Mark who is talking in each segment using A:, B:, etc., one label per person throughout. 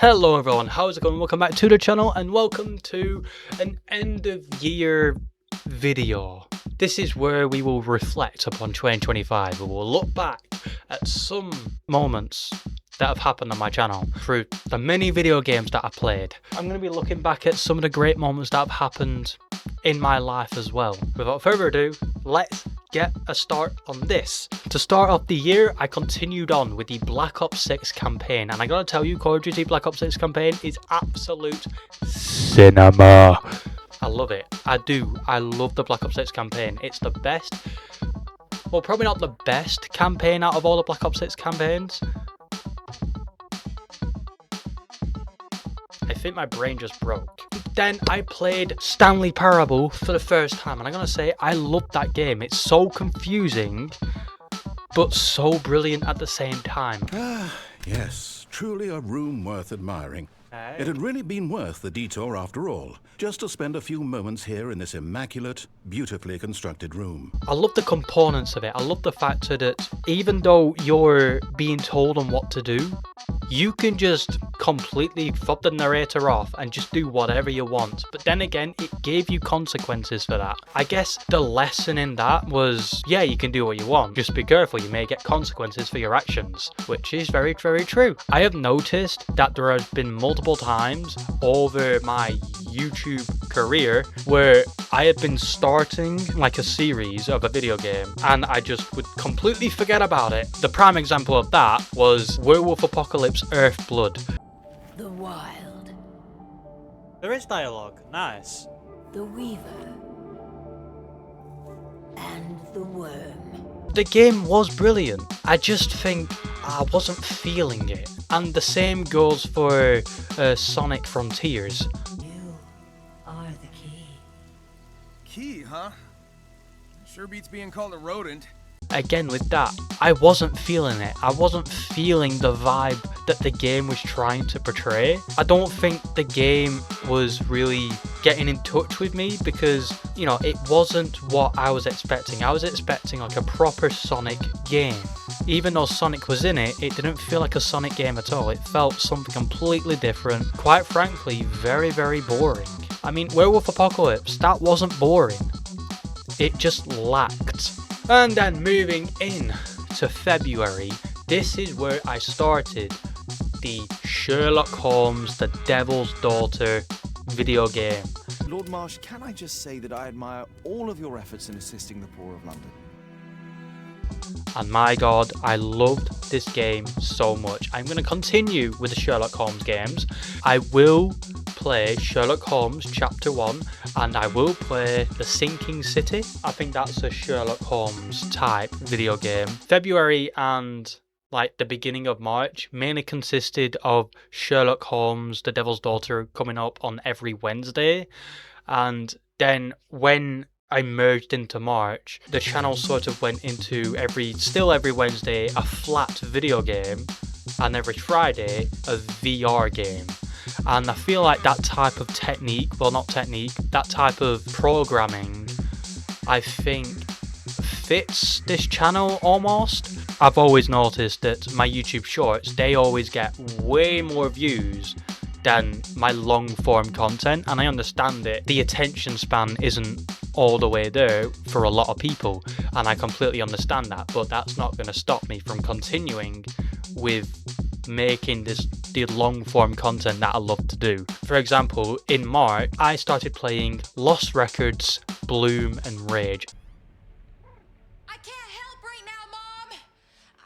A: Hello everyone, how's it going? Welcome back to the channel and welcome to an end of year video. This is where we will reflect upon 2025. We will look back at some moments that have happened on my channel through the many video games that I played. I'm going to be looking back at some of the great moments that have happened in my life as well. Without further ado, let's get a start on this. To start off the year, I continued on with the Black Ops 6 campaign, and I gotta tell you, Call of Duty Black Ops 6 campaign is absolute cinema. I love it. I do. I love the Black Ops 6 campaign. It's the best, well, probably not the best campaign out of all the Black Ops 6 campaigns. I think my brain just broke. Then I played Stanley Parable for the first time, and I'm gonna say I loved that game. It's so confusing, but so brilliant at the same time.
B: Yes, truly a room worth admiring. It had really been worth the detour after all, just to spend a few moments here in this immaculate, beautifully constructed room.
A: I love the components of it. I love the fact that even though you're being told on what to do, you can just completely fob the narrator off and just do whatever you want. But then again, it gave you consequences for that. I guess the lesson in that was, yeah, you can do what you want. Just be careful, you may get consequences for your actions, which is very, very true. I have noticed that there has been multiple times over my YouTube career where I had been starting like a series of a video game and I just would completely forget about it. The prime example of that was Werewolf Apocalypse Earthblood.
C: The Wild.
A: There is dialogue, nice.
C: The Weaver. And the Worm.
A: The game was brilliant. I just think I wasn't feeling it. And the same goes for Sonic Frontiers.
C: You are the key.
D: Key, huh? Sure beats being called a rodent.
A: Again, with that, I wasn't feeling it. I wasn't feeling the vibe that the game was trying to portray. I don't think the game was really getting in touch with me because, you know, it wasn't what I was expecting. I was expecting like a proper Sonic game. Even though Sonic was in it, it didn't feel like a Sonic game at all. It felt something completely different. Quite frankly, very, very boring. I mean, Werewolf Apocalypse, that wasn't boring. It just lacked. And then moving in to February, this is where I started the Sherlock Holmes, The Devil's Daughter video game.
D: Lord Marsh, can I just say that I admire all of your efforts in assisting the poor of London?
A: And my god, I loved this game so much. I'm going to continue with the Sherlock Holmes games. I will play Sherlock Holmes Chapter 1 and I will play The Sinking City. I think that's a Sherlock Holmes type video game. February and like the beginning of March mainly consisted of Sherlock Holmes, The Devil's Daughter coming up on every Wednesday. And then when I merged into March, the channel sort of went into every Wednesday a flat video game and every Friday a VR game. And I feel like that type of technique, well not technique, that type of programming, I think fits this channel almost. I've always noticed that my YouTube shorts, they always get way more views than my long form content, and I understand it. The attention span isn't all the way there for a lot of people, and I completely understand that, but that's not going to stop me from continuing with making the long form content that I love to do. For example, in March, I started playing Lost Records, Bloom and Rage.
E: I can't help right now, Mom.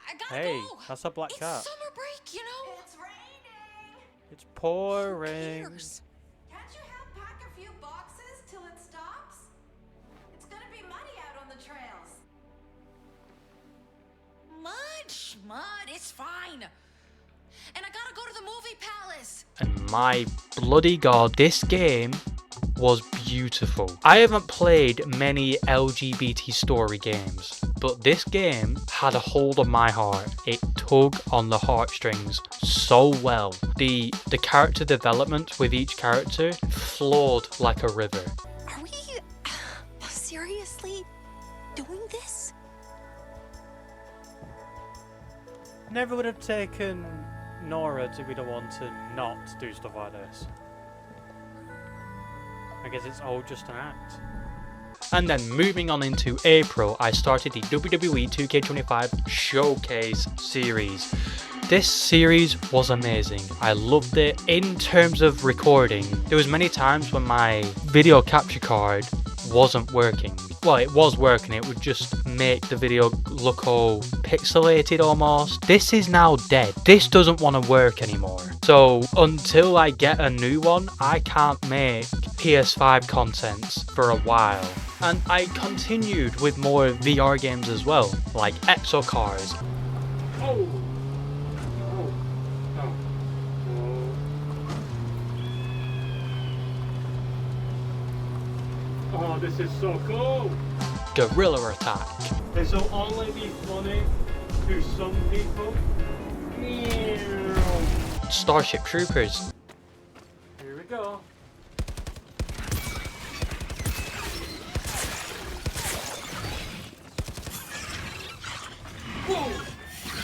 E: I gotta
A: Hey,
E: go.
A: that's a black
E: It's
A: cat.
E: summer break, you know.
C: It's raining.
A: It's pouring.
E: Cares?
C: Can't you help pack a few boxes till it stops? It's gonna be muddy out on the trails.
E: Mud, it's fine. And I gotta go to the movie palace.
A: And my bloody god, this game was beautiful. I haven't played many LGBT story games, but this game had a hold of my heart. It tugged on the heartstrings so well. The character development with each character flowed like a river.
E: Are we seriously doing this?
A: Never would have taken Nora to be the one to not do stuff like this? I guess it's all just an act. And then moving on into April, I started the WWE 2K25 Showcase series. This series was amazing. I loved it. In terms of recording, there was many times when my video capture card wasn't working. Well, it was working, it would just make the video look all pixelated almost. This is now dead. This doesn't want to work anymore. So until I get a new one, I can't make PS5 contents for a while. And I continued with more VR games as well, like Exocars.
F: Oh, this is so cool!
A: Guerrilla Attack.
F: This will only be funny to some people. Meow.
A: Starship Troopers.
F: Here we go.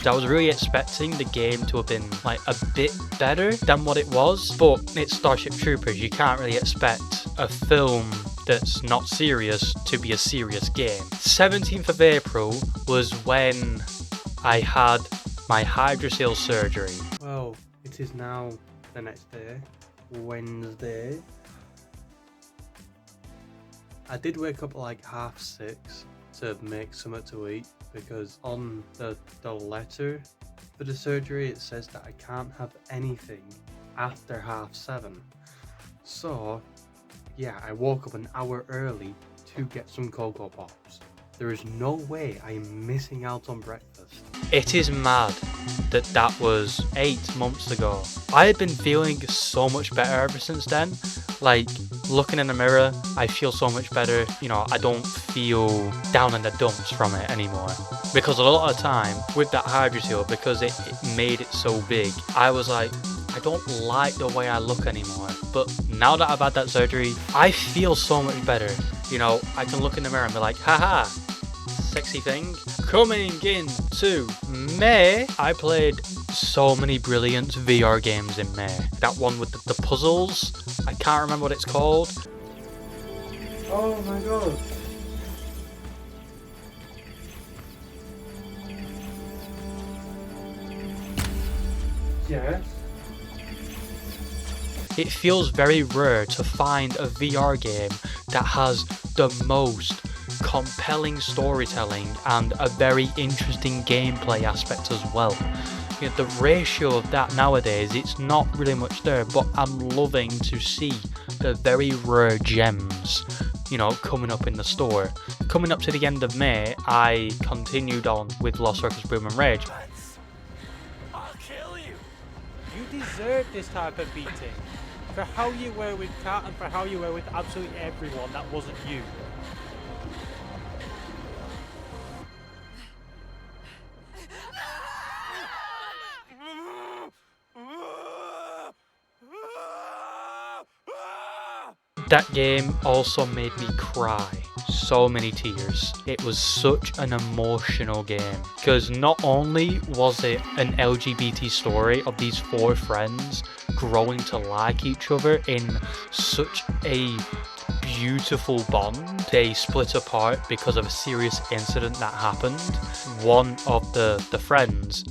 A: I was really expecting the game to have been like a bit better than what it was, but it's Starship Troopers. You can't really expect a film that's not serious to be a serious game. 17th of April was when I had my hydrocele surgery.
F: Well, it is now the next day, Wednesday. I did wake up at like 6:30 to make something to eat, because on the letter for the surgery it says that I can't have anything after 7:30. So yeah, I woke up an hour early to get some Cocoa Pops. There is no way I am missing out on breakfast.
A: It is mad that that was 8 months ago. I had been feeling so much better ever since then. Like, looking in the mirror, I feel so much better. You know, I don't feel down in the dumps from it anymore. Because a lot of the time, with that hydrocele, because it made it so big, I was like, I don't like the way I look anymore. But now that I've had that surgery, I feel so much better. You know, I can look in the mirror and be like, haha, sexy thing. Coming into May, I played so many brilliant VR games in May. That one with the puzzles, I can't remember what it's called.
F: Oh my god. Yes.
A: It feels very rare to find a VR game that has the most compelling storytelling and a very interesting gameplay aspect as well. You know, the ratio of that nowadays, it's not really much there, but I'm loving to see the very rare gems, you know, coming up in the store. Coming up to the end of May, I continued on with Lost Ark: Boom and Rage.
F: I'll kill you. You deserve this type of beating. For how you were with Kat and for how you were with absolutely everyone that wasn't you.
A: That game also made me cry. So many tears. It was such an emotional game. Because not only was it an LGBT story of these 4 friends growing to like each other in such a beautiful bond. They split apart because of a serious incident that happened. One of the friends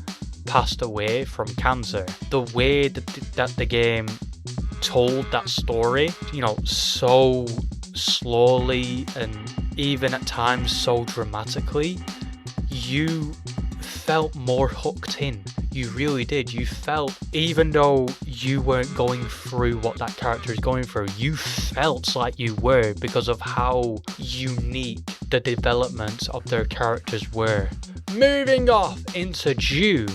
A: passed away from cancer. The way that the game told that story, you know, so slowly and even at times so dramatically, you felt more hooked in. You really did. You felt, even though you weren't going through what that character is going through, you felt like you were because of how unique the developments of their characters were. Moving off into June,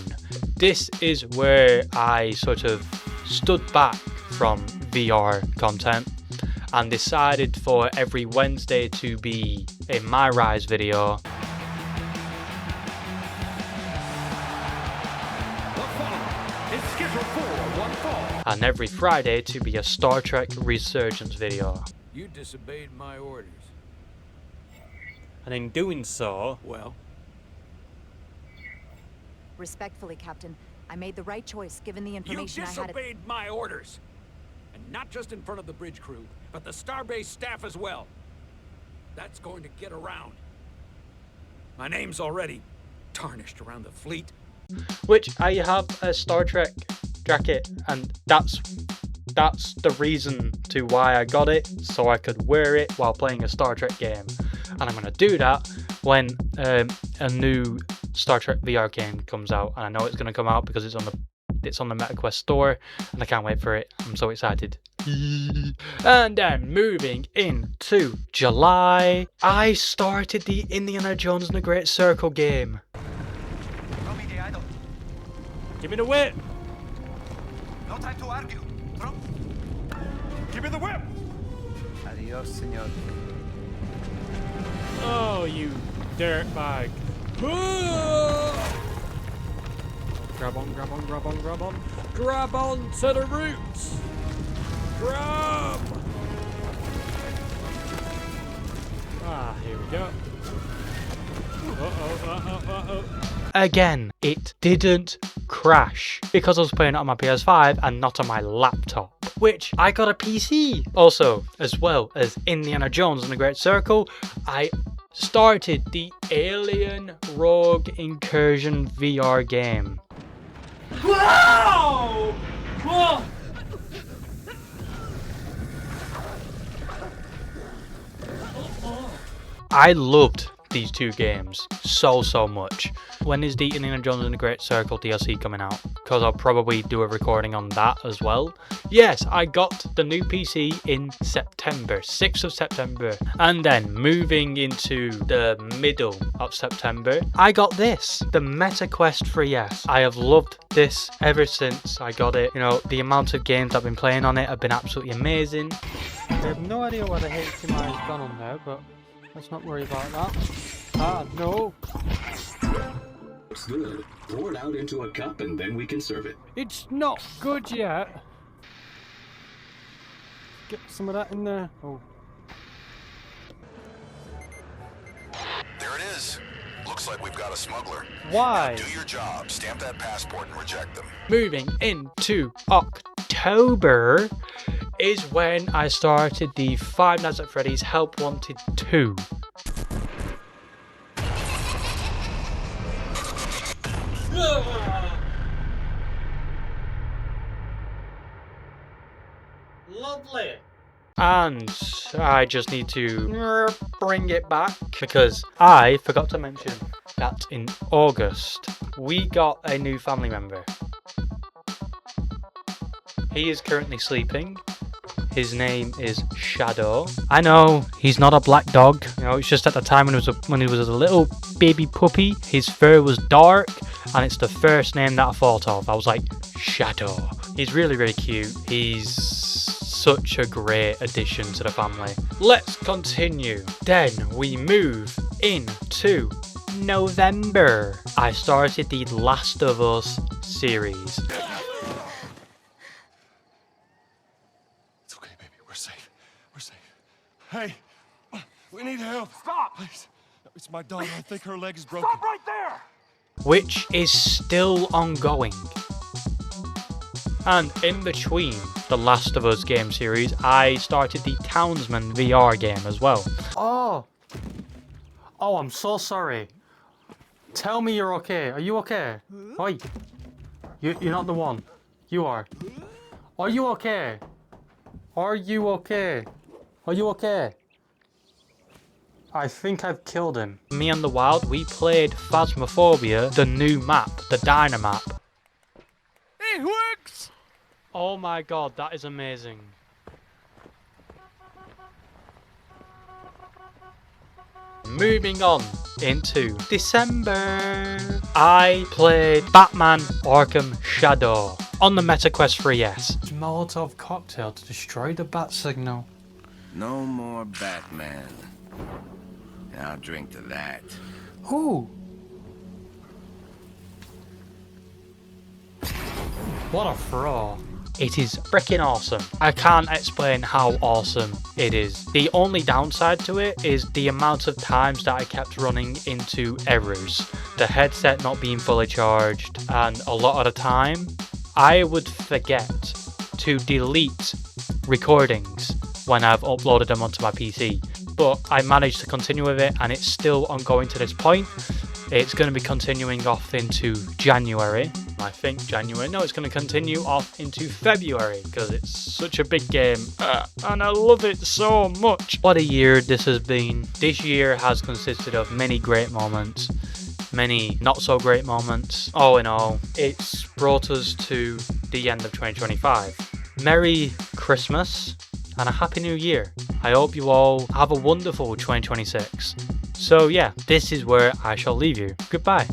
A: this is where I sort of stood back from VR content and decided for every Wednesday to be a My Rise video. And every Friday to be a Star Trek Resurgence video.
G: You disobeyed my orders.
F: And in doing so,
G: Well,
H: Respectfully, Captain, I made the right choice given the
G: You
H: information I had.
G: disobeyed my orders. And not just in front of the bridge crew, but the Starbase staff as well. That's going to get around. My name's already tarnished around the fleet.
A: Which I have a Star Trek jacket, and that's the reason to why I got it, so I could wear it while playing a Star Trek game. And I'm gonna do that when a new Star Trek VR game comes out, and I know it's gonna come out because it's on the MetaQuest store, and I can't wait for it. I'm so excited. And then moving into July, I started the Indiana Jones and the Great Circle game. Give me the whip!
D: No time to argue. Drop.
G: Give me the whip!
D: Adios, senor.
A: Oh, you dirtbag. Grab on, grab on, grab on, grab on. Grab on to the roots! Grab! Ah, here we go. Again, it didn't crash because I was playing it on my PS5 and not on my laptop, which I got a PC. Also, as well as Indiana Jones and the Great Circle, I started the Alien Rogue Incursion VR game. Wow! Whoa! I loved these two games so much. When is the Indiana Jones and the Great Circle DLC coming out? Because I'll probably do a recording on that as well. Yes, I got the new PC in September, 6th of September. And then moving into the middle of September, I got this, the MetaQuest 3S. I have loved this ever since I got it. You know, the amount of games I've been playing on it have been absolutely amazing. I have no idea why the HDMI has gone on there, but let's not worry about that. Ah, no.
I: Looks good. Pour it out into a cup and then we can serve it.
A: It's not good yet. Get some of that in there. Oh.
J: There it is. Looks like we've got a smuggler.
A: Why?
J: Now do your job. Stamp that passport and reject them. Moving
A: into October is when I started the Five Nights at Freddy's Help Wanted 2. Lovely. And I just need to bring it back because I forgot to mention that in August we got a new family member. He is currently sleeping. His name is Shadow. I know he's not a black dog. You know, it's just at the time when he was a little baby puppy, his fur was dark, and it's the first name that I thought of. I was like, Shadow. He's really cute. He's such a great addition to the family. Let's continue. Then we move into November. I started the Last of Us series.
K: Hey, we need help. Stop! Please. It's my daughter. I think her leg is broken.
G: Stop right there!
A: Which is still ongoing. And in between the Last of Us game series, I started the Townsman VR game as well. Oh, I'm so sorry. Tell me you're okay. Are you okay? Oi. You're not the one. You are. Are you okay? Are you okay? Are you okay? I think I've killed him. Me and the Wild, we played Phasmophobia, the new map, the Dynamap.
G: It works!
A: Oh my god, that is amazing. Moving on into December, I played Batman Arkham Shadow on the MetaQuest 3S. Molotov cocktail to destroy the bat signal.
L: No more Batman. I'll drink to that.
A: Ooh. What a fraud. It is freaking awesome. I can't explain how awesome it is. The only downside to it is the amount of times that I kept running into errors. The headset not being fully charged, and a lot of the time I would forget to delete recordings when I've uploaded them onto my PC. But I managed to continue with it, and it's still ongoing to this point. It's going to be continuing off into January. I think January. No, it's going to continue off into February because it's such a big game and I love it so much. What a year this has been. This year has consisted of many great moments, many not so great moments. All in all, it's brought us to the end of 2025. Merry Christmas and a Happy New Year. I hope you all have a wonderful 2026. So yeah, this is where I shall leave you. Goodbye.